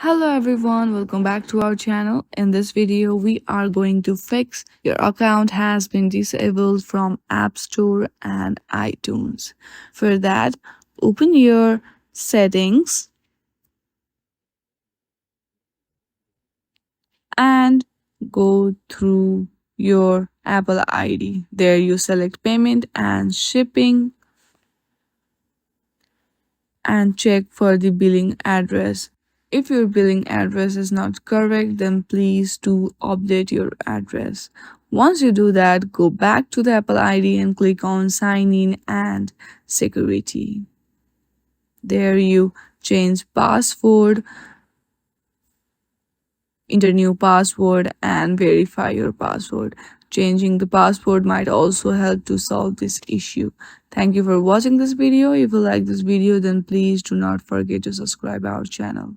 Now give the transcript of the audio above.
Hello everyone, welcome back to our channel. In this video, we are going to fix your account has been disabled from App Store and iTunes. For that, open your settings and go through your Apple ID. There you select payment and shipping and check for the billing address. If your billing address is not correct, then please do update your address. Once you do that, go back to the Apple ID and click on Sign In and Security. There you change password, enter new password and verify your password. Changing the password might also help to solve this issue. Thank you for watching this video. If you like this video, then please do not forget to subscribe our channel.